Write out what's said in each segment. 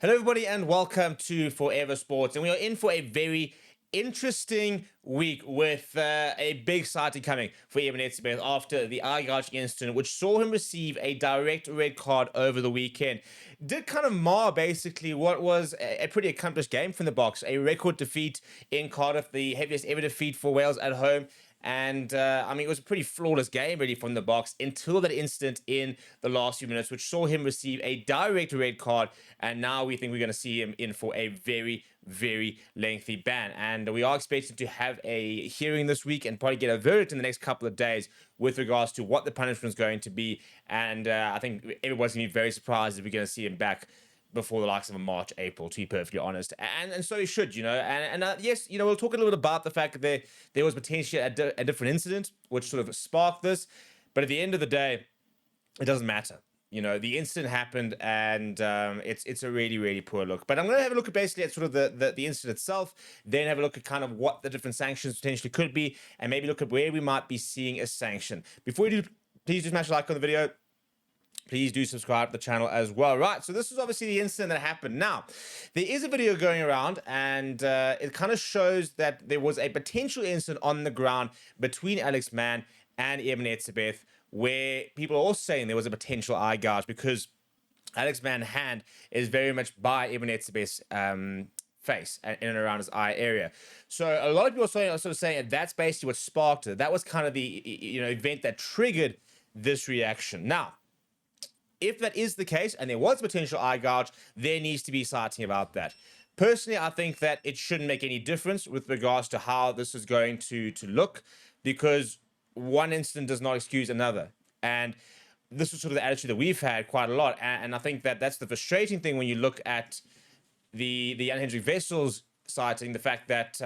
Hello, everybody, and welcome to Forever Sports. And we are in for a very interesting week with a big sighting coming for Eben Etzebeth after the Eye-Gouge incident, which saw him receive a direct red card over the weekend. Did kind of mar basically what was a pretty accomplished game from the Boks, a record defeat in Cardiff, the heaviest ever defeat for Wales at home. And it was a pretty flawless game, really, from the Boks until that incident in the last few minutes, which saw him receive a direct red card. And now we think we're going to see him in for a very, very lengthy ban. And we are expecting to have a hearing this week and probably get a verdict in the next couple of days with regards to what the punishment is going to be. And I think everybody's going to be very surprised if we're going to see him back before the likes of a March, April, to be perfectly honest. And so he should, yes, we'll talk a little bit about the fact that there was potentially a different incident which sort of sparked this. But at the end of the day, it doesn't matter. The incident happened, and it's a really, really poor look. But I'm going to have a look at basically at sort of the incident itself, then have a look at kind of what the different sanctions potentially could be, and maybe look at where we might be seeing a sanction. Before we do, please do smash a like on the video. Please do subscribe to the channel as well. Right, so this is obviously the incident that happened. Now, there is a video going around, and it kind of shows that there was a potential incident on the ground between Alex Mann and Eben Etzebeth, where people are also saying there was a potential eye gouge because Alex Mann's hand is very much by Eben Etzebeth's face and in and around his eye area. So a lot of people are sort of saying that's basically what sparked it. That was kind of the event that triggered this reaction. Now, if that is the case and there was a potential eye gouge, there needs to be citing about that. Personally, I think that it shouldn't make any difference with regards to how this is going to look, because one incident does not excuse another. And this is sort of the attitude that we've had quite a lot. And I think that that's the frustrating thing when you look at the Jan Hendrik Wessels citing, the fact that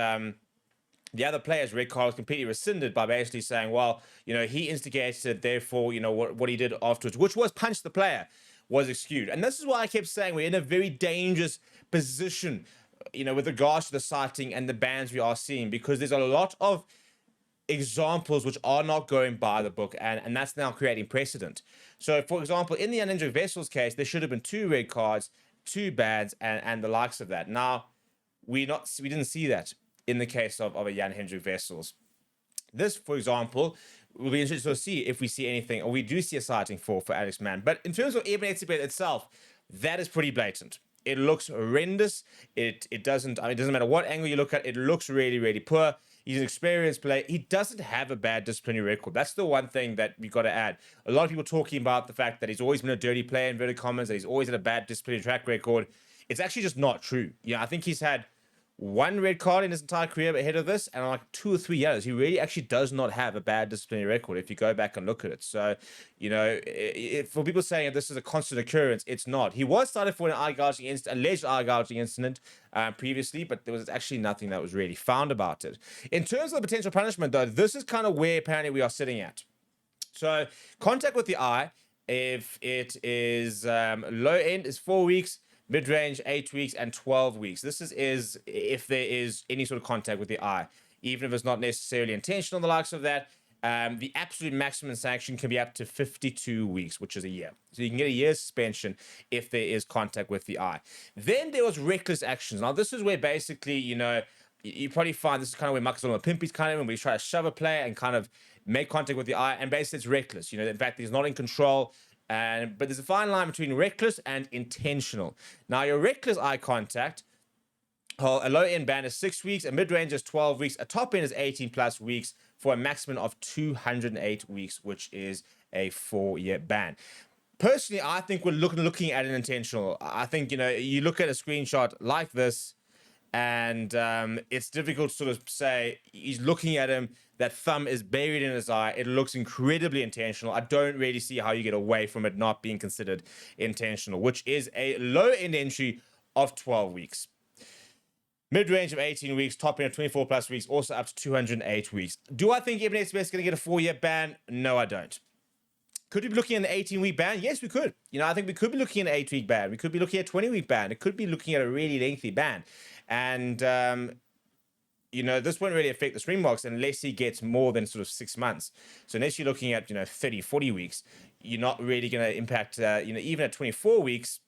the other player's red card was completely rescinded by basically saying, well, he instigated it, therefore, what he did afterwards, which was punch the player, was excused. And this is why I kept saying we're in a very dangerous position, with regards to the citing and the bans we are seeing, because there's a lot of examples which are not going by the book, and that's now creating precedent. So, for example, in the Jan Hendrik Wessels case, there should have been 2 red cards, 2 bans, and the likes of that. Now, we didn't see that in the case of a Jan Hendrik Wessels. This, for example, will be interesting to see if we see anything, or we do see a citing for Alex Mann. But in terms of Eben Etzebeth itself, that is pretty blatant. It looks horrendous. It doesn't matter what angle you look at, it looks really, really poor. He's an experienced player. He doesn't have a bad disciplinary record. That's the one thing that we got to add. A lot of people talking about the fact that he's always been a dirty player, in inverted commas, that he's always had a bad disciplinary track record. It's actually just not true. I think he's had 1 red card in his entire career ahead of this, and like 2 or 3 years. He really actually does not have a bad disciplinary record if you go back and look at it. So, for people saying this is a constant occurrence, it's not. He was cited for an alleged eye gouging incident previously, but there was actually nothing that was really found about it. In terms of the potential punishment, though, this is kind of where apparently we are sitting at. So, contact with the eye, if it is low end, is 4 weeks. Mid-range, 8 weeks, and 12 weeks. This is if there is any sort of contact with the eye, even if it's not necessarily intentional, the likes of that. The absolute maximum sanction can be up to 52 weeks, which is a year. So you can get a year's suspension if there is contact with the eye. Then there was reckless actions. Now, this is where basically, you probably find this is kind of where Marcus Pimpi's kind of when we try to shove a player and kind of make contact with the eye, and basically it's reckless. In fact, he's not in control. But there's a fine line between reckless and intentional. Now, your reckless eye contact, a low end ban is 6 weeks, a mid range is 12 weeks, a top end is 18 plus weeks for a maximum of 208 weeks, which is a 4-year ban. Personally, I think we're looking at an intentional. I think, you look at a screenshot like this, and it's difficult to sort of say he's looking at him. That thumb is buried in his eye. It looks incredibly intentional. I don't really see how you get away from it not being considered intentional, which is a low-end entry of 12 weeks. Mid-range of 18 weeks, top end of 24 plus weeks, also up to 208 weeks. Do I think Eben Etzebeth is going to get a 4-year ban? No, I don't. Could we be looking at an 18-week ban? Yes, we could. I think we could be looking at an 8-week ban. We could be looking at a 20-week ban. It could be looking at a really lengthy ban. And this won't really affect the Springboks unless he gets more than sort of 6 months. So unless you're looking at, 30, 40 weeks, you're not really going to impact, even at 24 weeks,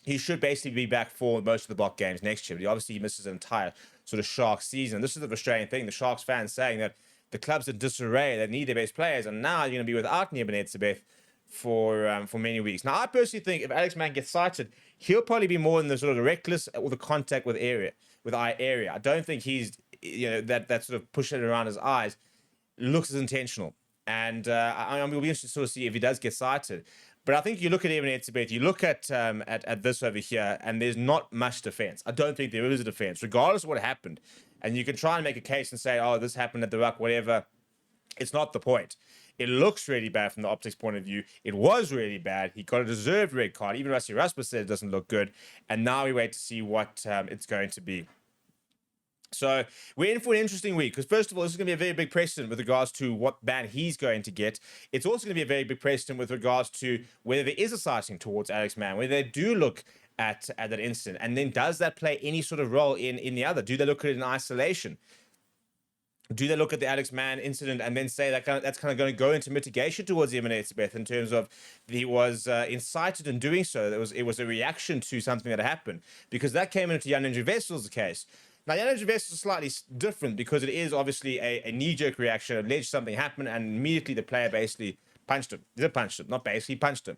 he should basically be back for most of the block games next year. But obviously, he misses an entire sort of Sharks season. This is the frustrating thing. The Sharks fans saying that the club's in disarray, they need their best players, and now you're going to be without Eben Etzebeth for many weeks. Now, I personally think if Alex Mann gets cited, he'll probably be more in the sort of the reckless or the contact with eye area. I don't think he's, that sort of pushing it around his eyes looks as intentional. And we'll be interested to sort of see if he does get cited. But I think you look at Eben Etzebeth, you look at this over here, and there's not much defense. I don't think there is a defense, regardless of what happened. And you can try and make a case and say, oh, this happened at the ruck, whatever. It's not the point. It looks really bad from the optics point of view. It was really bad. He got a deserved red card. Even Rusty Rasmus said it doesn't look good. And now we wait to see what it's going to be. So we're in for an interesting week because, first of all, this is going to be a very big precedent with regards to what ban he's going to get. It's also going to be a very big precedent with regards to whether there is a citing towards Alex Mann, whether they do look at that incident. And then does that play any sort of role in the other? Do they look at it in isolation? Do they look at the Alex Mann incident and then say that's kind of going to go into mitigation towards Eben Etzebeth in terms of he was incited in doing so? It was a reaction to something that happened, because that came into Jan Vessel's case. Now, Jan Vesel is slightly different because it is obviously a knee-jerk reaction. Alleged something happened, and immediately the player basically punched him. He punched him, not basically, he punched him.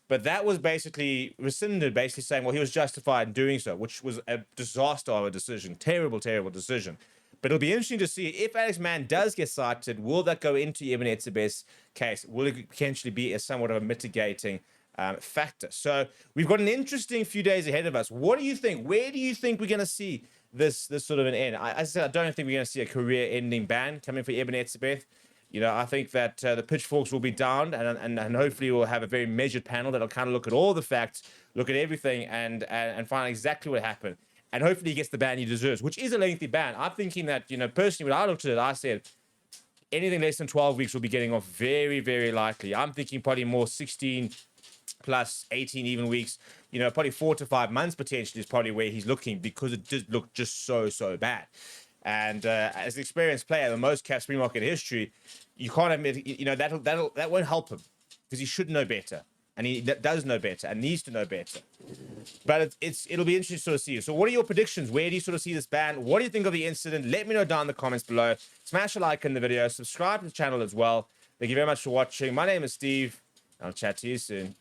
But that was basically rescinded, basically saying, well, he was justified in doing so, which was a disaster of a decision. Terrible, terrible decision. But it'll be interesting to see if Alex Mann does get cited, will that go into Eben Etzebeth's case? Will it potentially be a somewhat of a mitigating factor? So we've got an interesting few days ahead of us. What do you think? Where do you think we're going to see this sort of an end? I said I don't think we're going to see a career-ending ban coming for Eben Etzebeth. I think that the pitchforks will be down, and hopefully we'll have a very measured panel that'll kind of look at all the facts, look at everything, and find out exactly what happened. And hopefully he gets the ban he deserves, which is a lengthy ban. I'm thinking that, personally, when I looked at it, I said anything less than 12 weeks will be getting off very, very likely. I'm thinking probably more 16 plus 18 even weeks. Probably 4 to 5 months potentially is probably where he's looking, because it did look just so bad. And as an experienced player, the most capped Springbok in history, you can't admit, that won't help him, because he should know better. And he does know better and needs to know better. But it'll be interesting to sort of see. So what are your predictions? Where do you sort of see this ban? What do you think of the incident? Let me know down in the comments below. Smash a like in the video. Subscribe to the channel as well. Thank you very much for watching. My name is Steve. I'll chat to you soon.